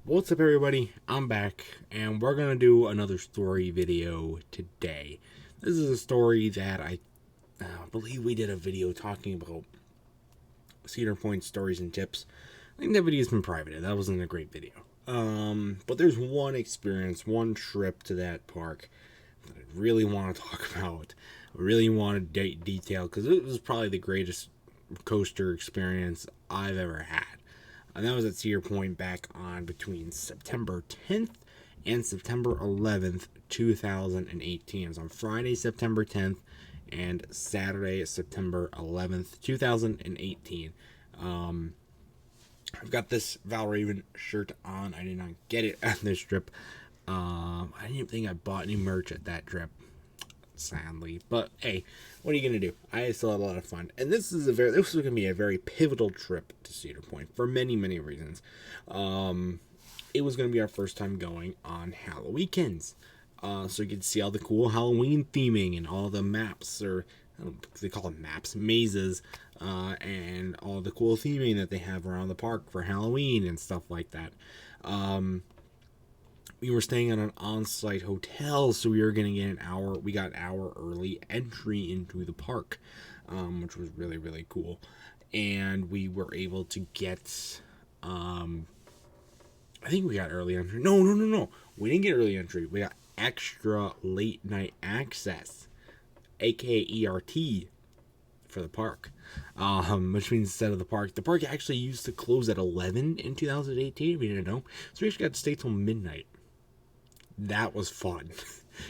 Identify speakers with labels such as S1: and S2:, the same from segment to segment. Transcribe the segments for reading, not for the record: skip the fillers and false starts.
S1: What's up, everybody? I'm back, and we're gonna do another story video today. This is a story that I believe we did a video talking about Cedar Point stories and tips. I think that video's been privated. That wasn't a great video. But there's one experience, one trip to that park that I really want to talk about. I really want to detail because it was probably the greatest coaster experience I've ever had. And that was at Cedar Point back on between September 10th and September 11th, 2018. It was on Friday, September 10th, and Saturday, September 11th, 2018. I've got this Valraven shirt on. I did not get it at this trip. I didn't even think I bought any merch at that trip, sadly. But hey, what are you gonna do? I still had a lot of fun, and this was gonna be a very pivotal trip to Cedar Point for many reasons. It was gonna be our first time going on Halloween, so you could see all the cool Halloween theming and all the maps, or they call them maps, mazes, and all the cool theming that they have around the park for Halloween and stuff like that. We were staying at an on-site hotel, so we were going to get we got an hour early entry into the park, which was really cool. And we were able to get, I think we got early entry. No. We didn't get early entry. We got extra late night access, aka ERT, for the park. Which means instead of the park actually used to close at 11 in 2018. We didn't know. So we actually got to stay till midnight. That was fun.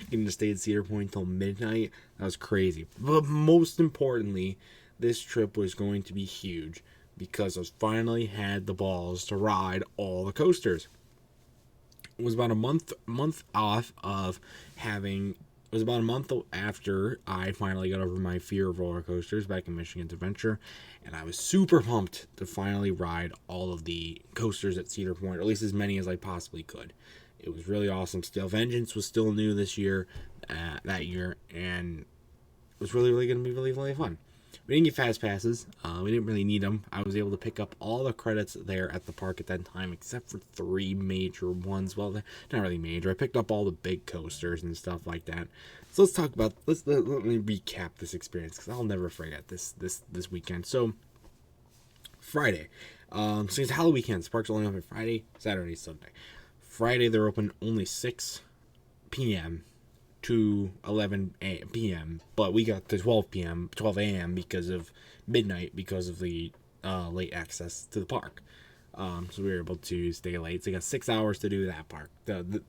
S1: Getting to stay at Cedar Point till midnight, that was crazy. But most importantly, this trip was going to be huge because I finally had the balls to ride all the coasters. It was about a month off of having. It was about a month after I finally got over my fear of roller coasters back in Michigan's Adventure, and I was super pumped to finally ride all of the coasters at Cedar Point, or at least as many as I possibly could. It was really awesome. Steel Vengeance was still new this year, that year, and it was really going to be really fun. We didn't get fast passes. We didn't really need them. I was able to pick up all the credits there at the park at that time, except for 3 major ones. Well, they're not really major. I picked up all the big coasters and stuff like that. So let's talk about. Let me recap this experience because I'll never forget this weekend. So Friday, so it's Halloween weekend. The park's only open Friday, Saturday, Sunday. Friday they're open only 6 p.m. to 11 p.m. But we got to 12 a.m. because of midnight, because of the late access to the park. So we were able to stay late. So we got 6 hours to do that park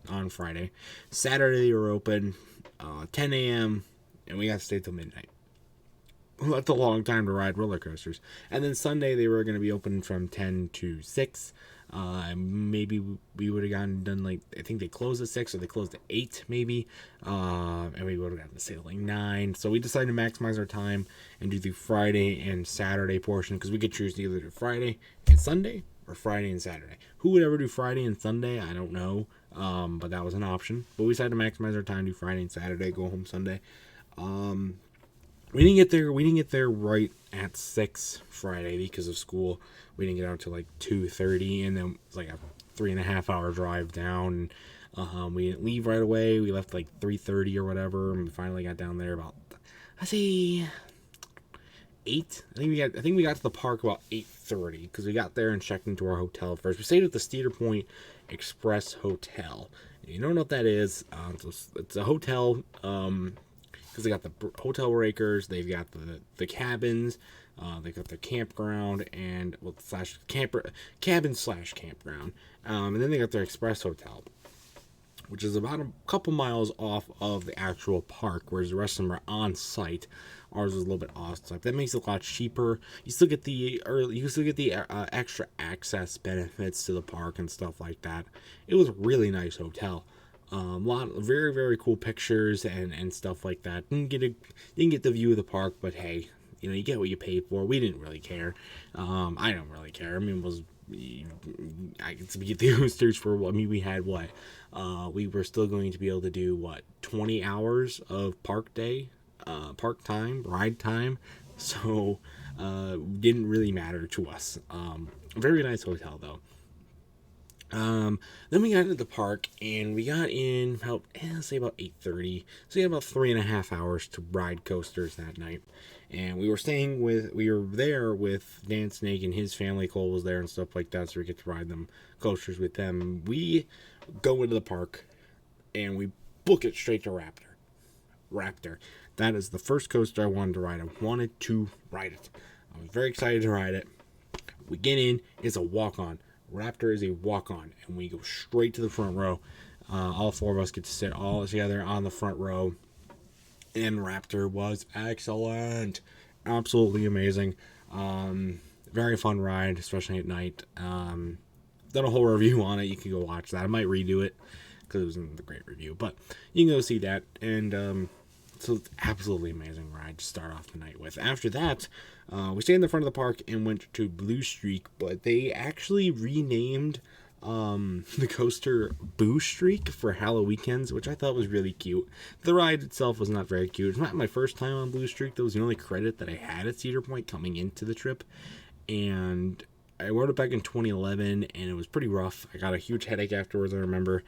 S1: on Friday. Saturday they were open 10 a.m. and we got to stay till midnight. Well, that's a long time to ride roller coasters. And then Sunday they were going to be open from 10 to 6. Maybe we would have done like, I think they closed at 6 or they closed at 8 maybe, and we would have gotten to stay at like 9. So we decided to maximize our time and do the Friday and Saturday portion, because we could choose to either do Friday and Sunday or Friday and Saturday. Who would ever do Friday and Sunday? I don't know, but that was an option. But we decided to maximize our time, do Friday and Saturday, go home Sunday. We didn't get there right at 6 Friday because of school. We didn't get out till like 2:30, and then it was like a 3.5 hour drive down. We didn't leave right away. We left like 3:30 or whatever, and we finally got down there about, I say, 8. I think we got to the park about 8:30 because we got there and checked into our hotel first. We stayed at the Cedar Point Express Hotel. You don't know what that is? It's a hotel. Because they got the hotel breakers, they've got the cabins, they got the campground and cabin / campground, and then they got their express hotel, which is about a couple miles off of the actual park, whereas the rest of them are on site. Ours was a little bit off site. That makes it a lot cheaper. You still get the extra access benefits to the park and stuff like that. It was a really nice hotel. A lot of very cool pictures and stuff like that. Didn't get the view of the park, but hey, you get what you pay for. We didn't really care. I don't really care. I mean, I get to get the Oosters for what? I mean, we had what? We were still going to be able to do what? 20 hours of park time, ride time. So, didn't really matter to us. Very nice hotel though. Then we got into the park, and we got in about, say about 8:30. So we had about 3.5 hours to ride coasters that night. And we were there with Dan Snake and his family. Cole was there and stuff like that, so we get to ride them coasters with them. We go into the park, and we book it straight to Raptor. That is the first coaster I wanted to ride. I wanted to ride it. I was very excited to ride it. We get in, it's a walk-on. Raptor is a walk-on, and we go straight to the front row. All four of us get to sit all together on the front row, and Raptor was excellent. Absolutely amazing. Very fun ride, especially at night. Done a whole review on it. You can go watch that. I might redo it because it wasn't a great review, but you can go see that. And so it's absolutely amazing ride to start off the night with. After that, we stayed in the front of the park and went to Blue Streak, but they actually renamed the coaster Boo Streak for Halloween weekends, which I thought was really cute. The ride itself was not very cute. It's not my first time on Blue Streak. That was the only credit that I had at Cedar Point coming into the trip, and I rode it back in 2011, and it was pretty rough. I got a huge headache afterwards, I remember.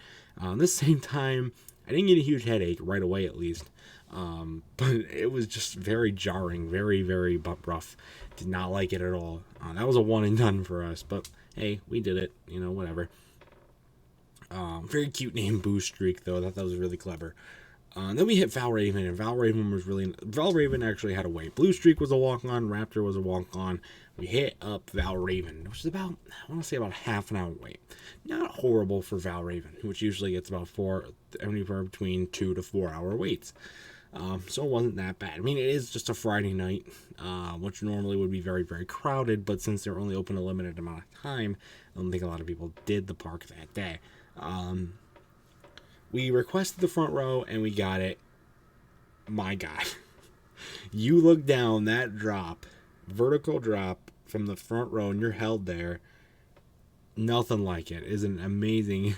S1: This same time, I didn't get a huge headache right away, at least. But it was just very jarring, very, very rough. Did not like it at all. That was a one and done for us, but hey, we did it, whatever. Very cute name, Boo Streak, though. I thought that was really clever. Then we hit Valraven, and Valraven actually had a wait. Blue Streak was a walk-on, Raptor was a walk-on. We hit up Valraven, which is about, I want to say about half an hour wait. Not horrible for Valraven, which usually gets about anywhere between 2 to 4 hour waits. So it wasn't that bad. I mean, it is just a Friday night, which normally would be very, very crowded, but since they're only open a limited amount of time, I don't think a lot of people did the park that day. We requested the front row, and we got it. My God. You look down that drop, vertical drop from the front row, and you're held there. Nothing like it. It's an amazing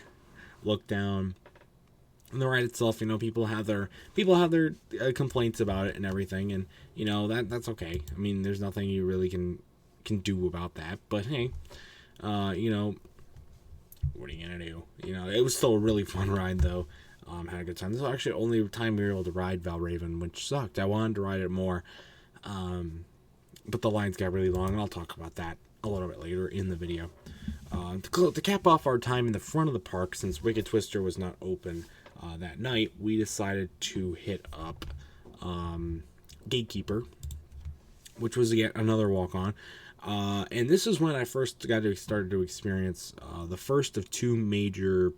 S1: look down. And the ride itself, people have their complaints about it and everything, and that's okay. I mean, there's nothing you really can do about that. But hey, what are you gonna do? It was still a really fun ride though. Had a good time. This was actually the only time we were able to ride Valraven, which sucked. I wanted to ride it more, but the lines got really long, and I'll talk about that a little bit later in the video. To cap off our time in the front of the park, since Wicked Twister was not open that night, we decided to hit up Gatekeeper, which was yet another walk-on. And this is when I first started to experience the first of two major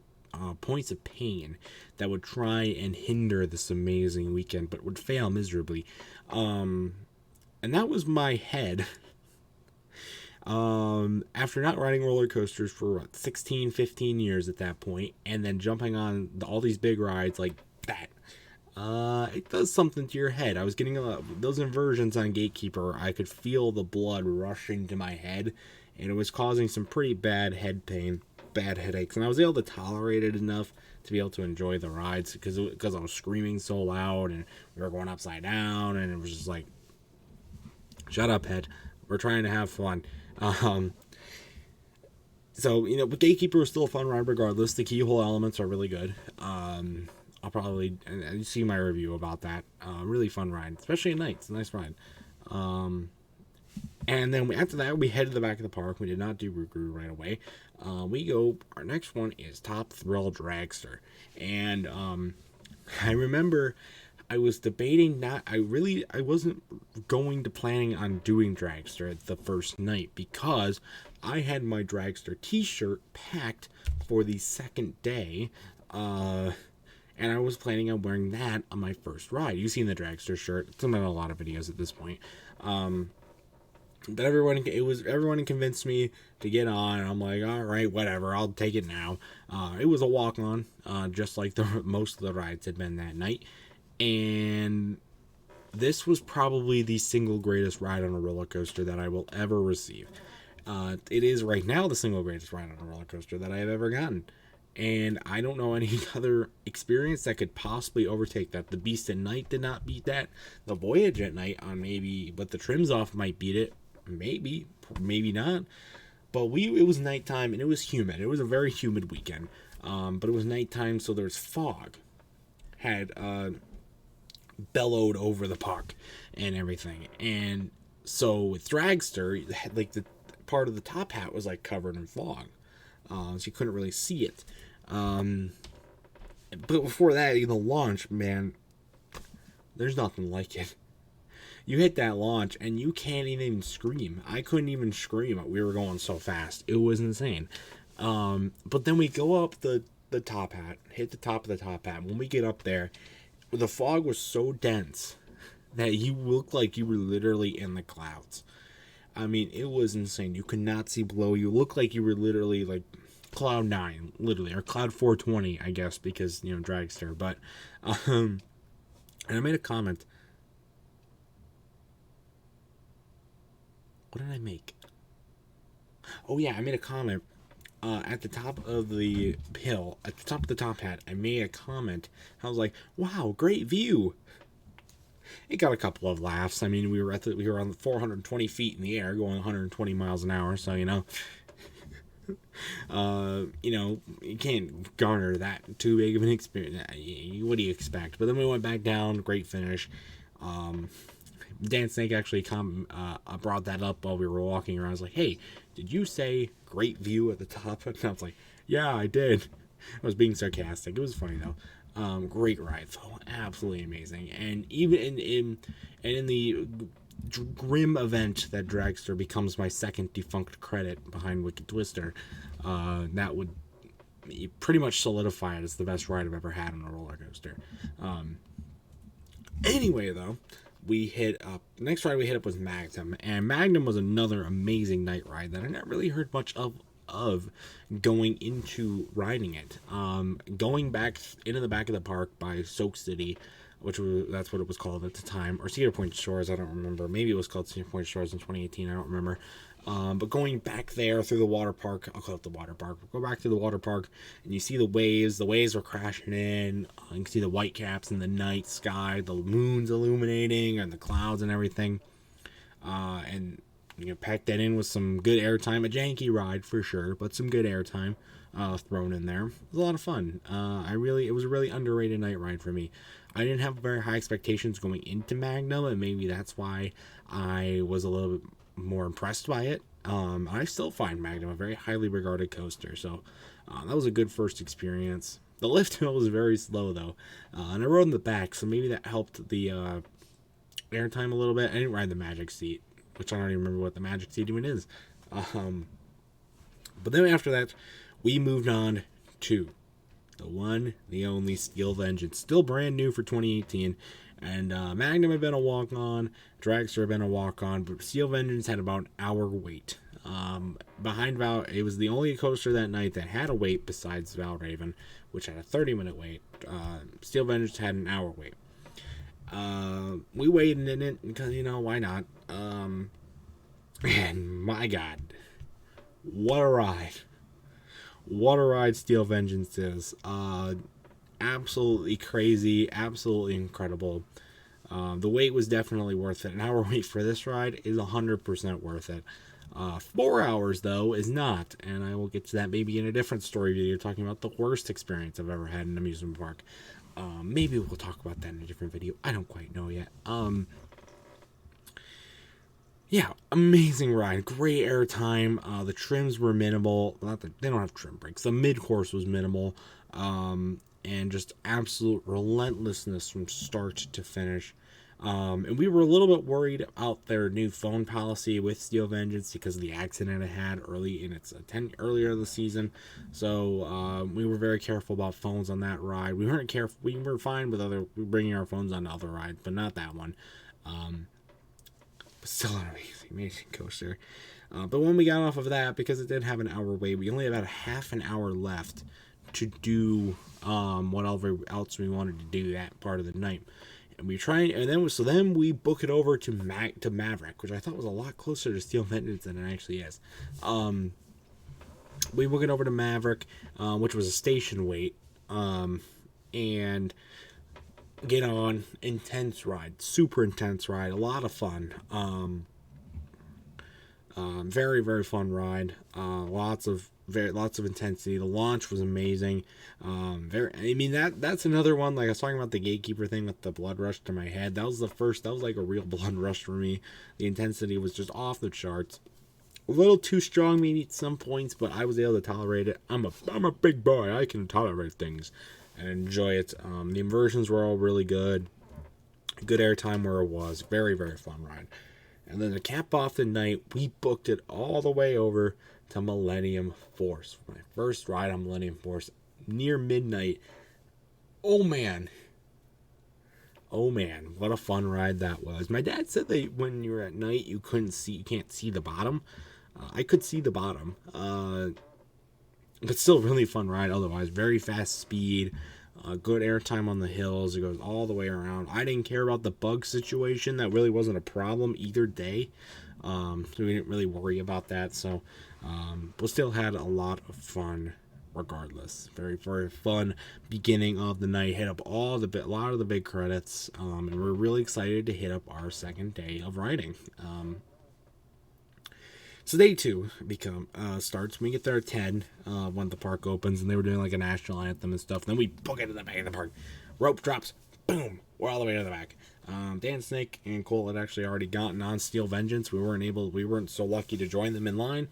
S1: points of pain that would try and hinder this amazing weekend, but would fail miserably. And that was my head. After not riding roller coasters for 16, 15 years at that point, and then jumping on all these big rides like that, it does something to your head. I was getting those inversions on Gatekeeper. I could feel the blood rushing to my head, and it was causing some pretty bad head pain, bad headaches. And I was able to tolerate it enough to be able to enjoy the rides because I was screaming so loud, and we were going upside down, and it was just like, shut up, head. We're trying to have fun. So, but Gatekeeper was still a fun ride regardless. The keyhole elements are really good. I'll probably see my review about that. Really fun ride, especially at night. It's a nice ride. And then after that, we headed to the back of the park. We did not do Rougarou right away. Our next one is Top Thrill Dragster. And I remember I was debating I wasn't planning on doing Dragster the first night because I had my Dragster t-shirt packed for the second day, and I was planning on wearing that on my first ride. You've seen the Dragster shirt. It's in a lot of videos at this point. But everyone convinced me to get on, and I'm like, all right, whatever, I'll take it now. It was a walk-on, just like most of the rides had been that night. And this was probably the single greatest ride on a roller coaster that I will ever receive. It is right now the single greatest ride on a roller coaster that I have ever gotten. And I don't know any other experience that could possibly overtake that. The Beast at Night did not beat that. The Voyage at Night but the trims off might beat it. Maybe not. but it was nighttime and it was humid. It was a very humid weekend. But it was nighttime, so there's fog had bellowed over the park and everything. And so with Dragster, like the part of the top hat was like covered in fog, so you couldn't really see it. But before that, the launch, man, there's nothing like it. You hit that launch and you can't even scream. I couldn't even scream. We were going so fast. It was insane. But then we go up the top hat, hit the top of the top hat. When we get up there, the fog was so dense that you looked like you were literally in the clouds. I mean, it was insane. You could not see below. You looked like you were literally like Cloud 9, literally, or Cloud 420, I guess, because, Dragster. But, and I made a comment. What did I make? Oh, yeah, I made a comment. At the top of the hill, at the top of the top hat, I made a comment. I was like, wow, great view. It got a couple of laughs. I mean, we were on 420 feet in the air, going 120 miles an hour. So, you can't garner that too big of an experience. What do you expect? But then we went back down. Great finish. Dan Snake actually brought that up while we were walking around. I was like, hey, did you say great view at the top? And I was like, yeah, I did. I was being sarcastic. It was funny, though. Great ride, though. Absolutely amazing. And even in the grim event that Dragster becomes my second defunct credit behind Wicked Twister, that would pretty much solidify it as the best ride I've ever had on a roller coaster. Anyway, though, we hit up. The next ride we hit up was Magnum, and Magnum was another amazing night ride that I never really heard much of going into riding it. Going back into the back of the park by Soak City, that's what it was called at the time, or Cedar Point Shores, I don't remember. Maybe it was called Cedar Point Shores in 2018, I don't remember. But going back there through the water park, I'll call it the water park. Go back to the water park, and you see the waves. The waves are crashing in. You can see the white caps in the night sky, the moon's illuminating, and the clouds and everything. And pack that in with some good airtime. A janky ride for sure, but some good airtime thrown in there. It was a lot of fun. It was a really underrated night ride for me. I didn't have very high expectations going into Magnum, and maybe that's why I was a little bit more impressed by it. I still find Magnum a very highly regarded coaster, so that was a good first experience. The lift hill was very slow, though, and I rode in the back, so maybe that helped the airtime a little bit. I didn't ride the magic seat, which I don't even remember what the magic seat even is. But then after that, we moved on to the one, the only Steel Vengeance, still brand new for 2018. And Magnum had been a walk-on, Dragster had been a walk-on, but Steel Vengeance had about an hour wait. Behind it was the only coaster that night that had a wait besides Valraven, which had a 30-minute wait. Steel Vengeance had an hour wait. We waited in it because, why not? And my God, what a ride. What a ride Steel Vengeance is. Absolutely crazy, absolutely incredible. The wait was definitely worth it. An hour wait for this ride is 100% worth it. 4 hours, though, is not, and I will get to that maybe in a different story video talking about the worst experience I've ever had in an amusement park. Maybe we'll talk about that in a different video. I don't quite know yet. Yeah, amazing ride. Great airtime. The trims were minimal. They don't have trim brakes. The mid-course was minimal. And just absolute relentlessness from start to finish. And we were a little bit worried about their new phone policy with Steel Vengeance because of the accident it had earlier in the season. So we were very careful about phones on that ride. We weren't careful. We were fine with bringing our phones on other rides, but not that one. But still an amazing coaster. But when we got off of that, because it did have an hour wait, we only had about a half an hour left to do whatever else we wanted to do that part of the night. And we tried, and then we book it over to Maverick, which I thought was a lot closer to Steel Vengeance than it actually is. We book it over to Maverick, which was a station wait, and get on. Intense ride, super intense ride, a lot of fun. Very, very fun ride. Lots of intensity. The launch was amazing. I mean, that's another one. Like I was talking about the gatekeeper thing with the blood rush to my head. That was the first. That was like a real blood rush for me. The intensity was just off the charts. A little too strong maybe at some points, but I was able to tolerate it. I'm a big boy. I can tolerate things and enjoy it. The inversions were all really good. Good airtime where it was. Very, very fun ride. And then to cap off the night, we booked it all the way over to Millennium Force. My first ride on Millennium Force near midnight. Oh man. Oh man, what a fun ride that was. My dad said that when you're at night, you can't see the bottom. I could see the bottom. But still really fun ride otherwise. Very fast speed. Good airtime on the hills. It goes all the way around. I didn't care about the bug situation. That really wasn't a problem either day. So we didn't really worry about that. So we still had a lot of fun regardless. Very, very fun beginning of the night. Hit up a lot of the big credits. And we're really excited to hit up our second day of riding. So day 2 starts. We get there at 10 when the park opens, and they were doing like a national anthem and stuff. Then we book into the back of the park. Rope drops. Boom. We're all the way to the back. Dan Snake and Cole had actually already gotten on Steel Vengeance. We weren't so lucky to join them in line.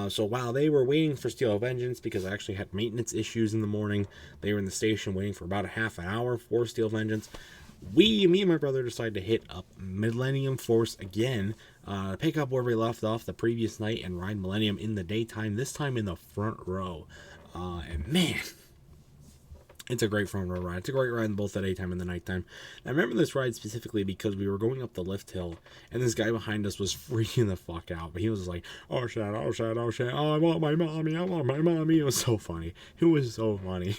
S1: So while they were waiting for Steel Vengeance, because I actually had maintenance issues in the morning, they were in the station waiting for about a half an hour for Steel Vengeance. Me and my brother decided to hit up Millennium Force again, pick up where we left off the previous night and ride Millennium in the daytime, this time in the front row. And man, it's a great front row ride. It's a great ride in both the daytime and the nighttime. And I remember this ride specifically because we were going up the lift hill, and this guy behind us was freaking the fuck out. But he was just like, oh shit, oh shit, oh shit, oh, I want my mommy. It was so funny. It was so funny.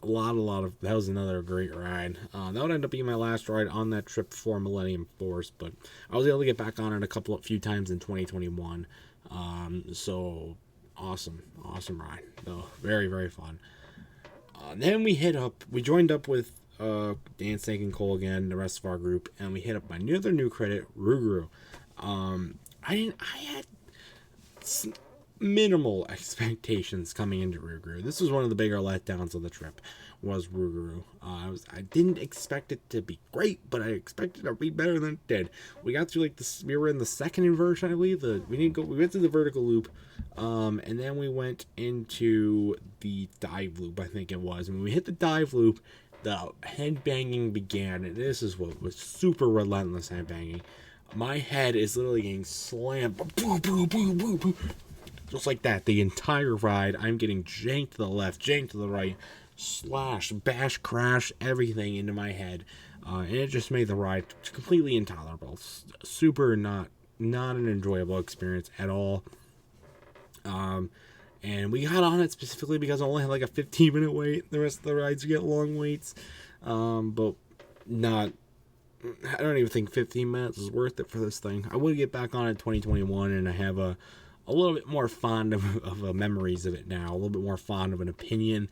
S1: That was another great ride. That would end up being my last ride on that trip for Millennium Force, but I was able to get back on it a few times in 2021. So awesome ride. So very, very fun. Then we joined up with Dan, Snake, and Cole again, the rest of our group, and we hit up another new credit, Rougarou. I had minimal expectations coming into Rougarou. This was one of the bigger letdowns of the trip, was Rougarou. I didn't expect it to be great, but I expected it to be better than it did. We got through we were in the second inversion, I believe. We went through the vertical loop, and then we went into the dive loop, I think it was. And when we hit the dive loop, the headbanging began, and this is what was super relentless headbanging. My head is literally getting slammed. Boom, boom, boom, boom, boom. Just like that, the entire ride, I'm getting janked to the left, janked to the right, slash, bash, crash, everything into my head. And it just made the ride completely intolerable. Super not an enjoyable experience at all. And we got on it specifically because I only had like a 15-minute wait. The rest of the rides get long waits. But I don't even think 15 minutes is worth it for this thing. I would get back on it in 2021, and I have a little bit more fond of memories of it now. A little bit more fond of an opinion.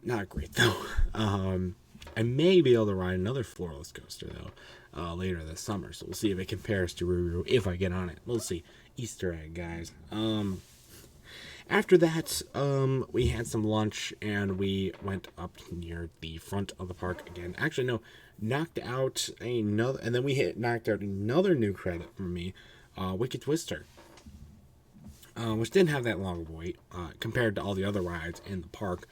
S1: Not great, though. I may be able to ride another floorless coaster, though, later this summer. So we'll see if it compares to Rougarou if I get on it. We'll see. Easter egg, guys. After that, we had some lunch, and we went up near the front of the park again. Actually, no. Knocked out another... And then we knocked out another new credit for me. Wicked Twister. Which didn't have that long of a wait compared to all the other rides in the park.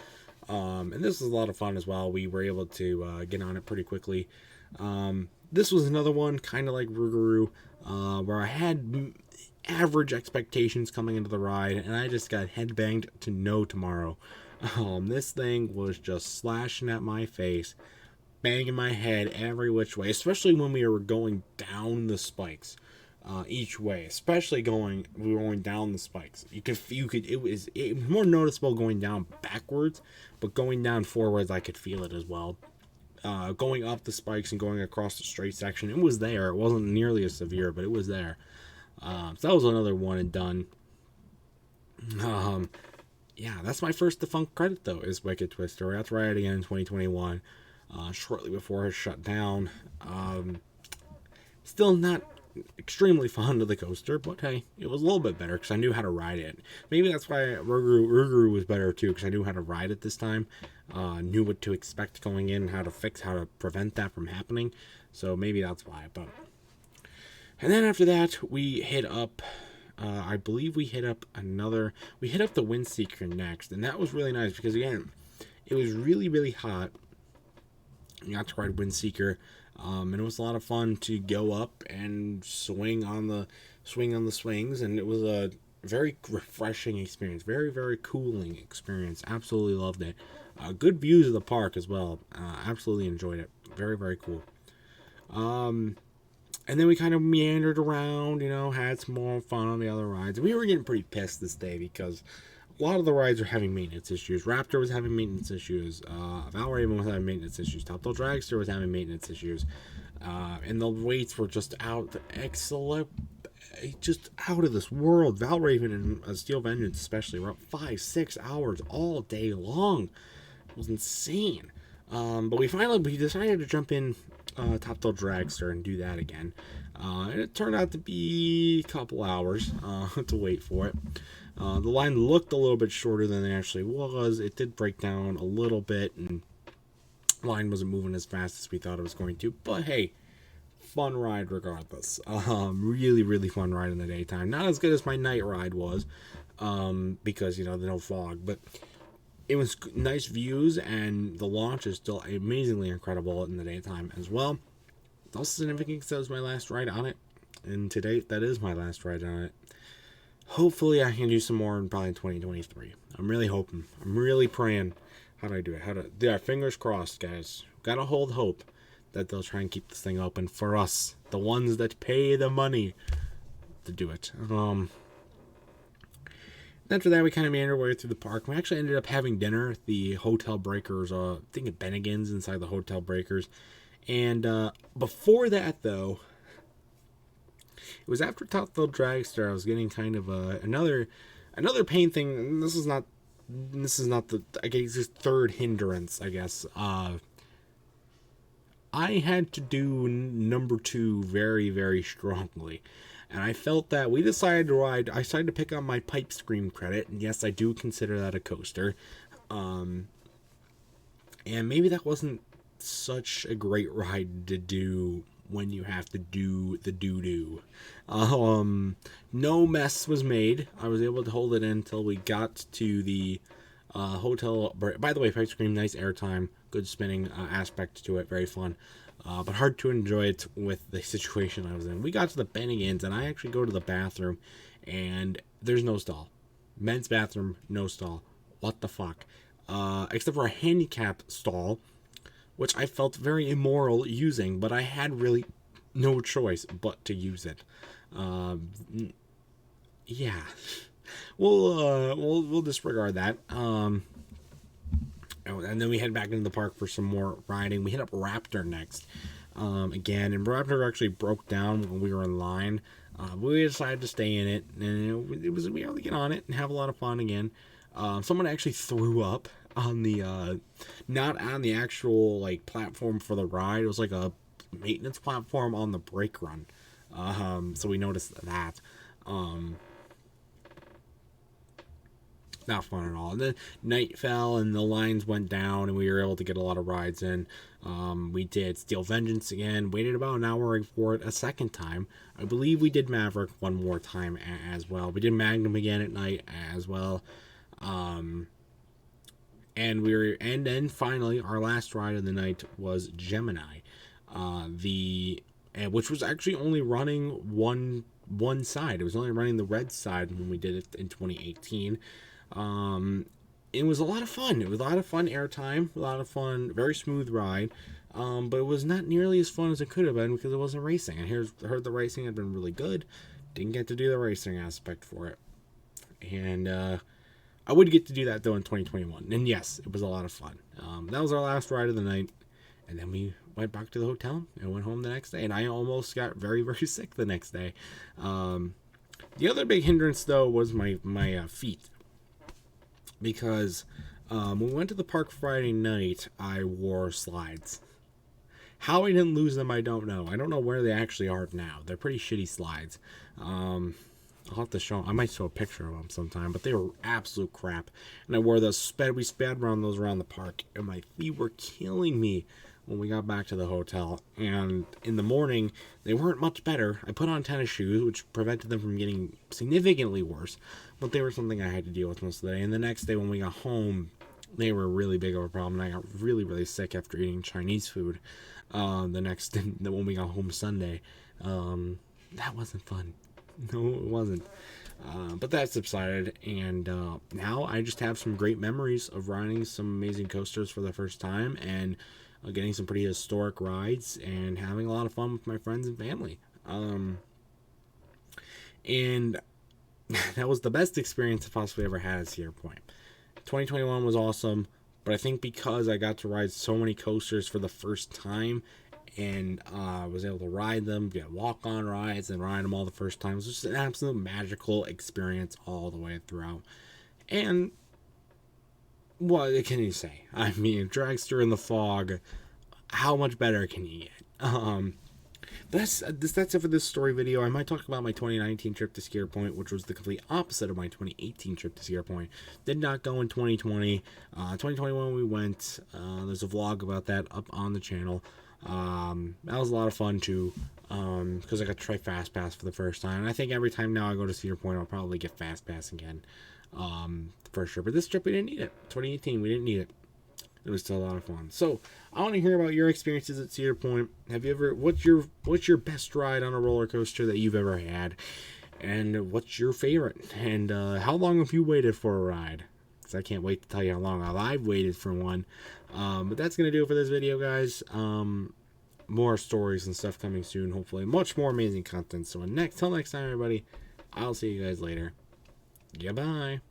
S1: And this was a lot of fun as well. We were able to get on it pretty quickly. This was another one, kind of like Rougarou, where I had average expectations coming into the ride, and I just got headbanged to no tomorrow. This thing was just slashing at my face, banging my head every which way, especially when we were going down the spikes. Each way, especially we were going down the spikes. It was more noticeable going down backwards, but going down forwards, I could feel it as well. Going up the spikes and going across the straight section, it was there. It wasn't nearly as severe, but it was there. So that was another one and done. Yeah, that's my first defunct credit, though, is Wicked Twister. We got to ride it again in 2021, shortly before it shut down. Still not extremely fond of the coaster, but hey, it was a little bit better because I knew how to ride it. Maybe that's why Ruguru was better too, because I knew how to ride it this time, knew what to expect going in, how to prevent that from happening. So maybe that's why. But and then after that, we hit up. I believe we hit up the Windseeker next, and that was really nice because again, it was really really hot. We got to ride Windseeker. And it was a lot of fun to go up and swing on the swings, and it was a very refreshing experience, very very cooling experience. Absolutely loved it. Good views of the park as well. Absolutely enjoyed it. Very very cool. And then we kind of meandered around, had some more fun on the other rides. We were getting pretty pissed this day because a lot of the rides were having maintenance issues. Raptor was having maintenance issues. Valraven was having maintenance issues. Top Thrill Dragster was having maintenance issues. And the waits were just just out of this world. Valraven and Steel Vengeance especially were up 5-6 hours all day long. It was insane. But we decided to jump in Top Thrill Dragster and do that again. And it turned out to be a couple hours to wait for it. The line looked a little bit shorter than it actually was. It did break down a little bit, and the line wasn't moving as fast as we thought it was going to. But hey, fun ride regardless. Really, really fun ride in the daytime. Not as good as my night ride was, because, the no fog. But it was nice views, and the launch is still amazingly incredible in the daytime as well. It's also significant because that was my last ride on it. And to date, that is my last ride on it. Hopefully I can do some more in probably 2023. I'm really hoping. I'm really praying. How do I do it? Yeah, fingers crossed, guys. Gotta hold hope that they'll try and keep this thing open for us, the ones that pay the money to do it. After that, we kind of meandered our way through the park. We actually ended up having dinner at the Hotel Breakers, I think at Bennigan's inside the Hotel Breakers. And before that, though, it was after Top Thrill Dragster. I was getting kind of another pain thing. And this is not the, I guess, this third hindrance, I guess. I had to do number 2 very, very strongly. And I felt that I decided to pick up my Pipe Scream credit. And yes, I do consider that a coaster. And maybe that wasn't such a great ride to do when you have to do the doo-doo. No mess was made. I was able to hold it in until we got to the hotel. By the way, Pipe Scream, nice airtime, good spinning aspect to it, very fun. But hard to enjoy it with the situation I was in. We got to the Bennigan's, and I actually go to the bathroom, and there's no stall. Men's bathroom, no stall. What the fuck? Except for a handicap stall, which I felt very immoral using, but I had really no choice but to use it. Yeah. We'll disregard that. And then we head back into the park for some more riding. We hit up Raptor next. Again, and Raptor actually broke down when we were in line. We decided to stay in it, and we were able to get on it and have a lot of fun again. Someone actually threw up on the not on the actual platform for the ride. It was like a maintenance platform on the brake run. So we noticed that. Not fun at all. And then night fell and the lines went down, and we were able to get a lot of rides in. We did Steel Vengeance again, waited about an hour for it a second time. I believe we did Maverick one more time as well. We did Magnum again at night as well. And then finally our last ride of the night was Gemini, which was actually only running one side. It was only running the red side when we did it in 2018. It was a lot of fun. It was a lot of fun airtime, a lot of fun, very smooth ride. But it was not nearly as fun as it could have been because it wasn't racing. And I heard the racing had been really good. Didn't get to do the racing aspect for it. And I would get to do that though in 2021. And yes, it was a lot of fun. That was our last ride of the night. And then we went back to the hotel and went home the next day. And I almost got very, very sick the next day. The other big hindrance though was my feet. Because when we went to the park Friday night, I wore slides. How I didn't lose them, I don't know. I don't know where they actually are now. They're pretty shitty slides. I'll have to show. I might show a picture of them sometime, but they were absolute crap. And I wore those we sped around those around the park, and my feet were killing me when we got back to the hotel. And in the morning, they weren't much better. I put on tennis shoes, which prevented them from getting significantly worse, but they were something I had to deal with most of the day. And the next day when we got home, they were really big of a problem. And I got really, really sick after eating Chinese food. When we got home Sunday, that wasn't fun. No, it wasn't. But that subsided, and now I just have some great memories of riding some amazing coasters for the first time, and getting some pretty historic rides, and having a lot of fun with my friends and family. And that was the best experience I possibly ever had at Cedar Point. 2021 was awesome, but I think because I got to ride so many coasters for the first time, and was able to ride them, get walk-on rides, and ride them all the first time. It was just an absolute magical experience all the way throughout. And what can you say? I mean, dragster in the fog. How much better can you get? That's it for this story video. I might talk about my 2019 trip to Cedar Point, which was the complete opposite of my 2018 trip to Cedar Point. Did not go in 2020. 2021 we went. There's a vlog about that up on the channel. That was a lot of fun too, because I got to try Fast Pass for the first time. And I think every time now I go to Cedar Point, I'll probably get Fast Pass again, for sure. But this trip, we didn't need it. 2018, we didn't need it. It was still a lot of fun. So I want to hear about your experiences at Cedar Point. Have you ever? What's your best ride on a roller coaster that you've ever had? And what's your favorite? And how long have you waited for a ride? Because I can't wait to tell you how long I've waited for one. But that's going to do it for this video, guys. More stories and stuff coming soon, hopefully. Much more amazing content. So till next time, everybody, I'll see you guys later. Goodbye.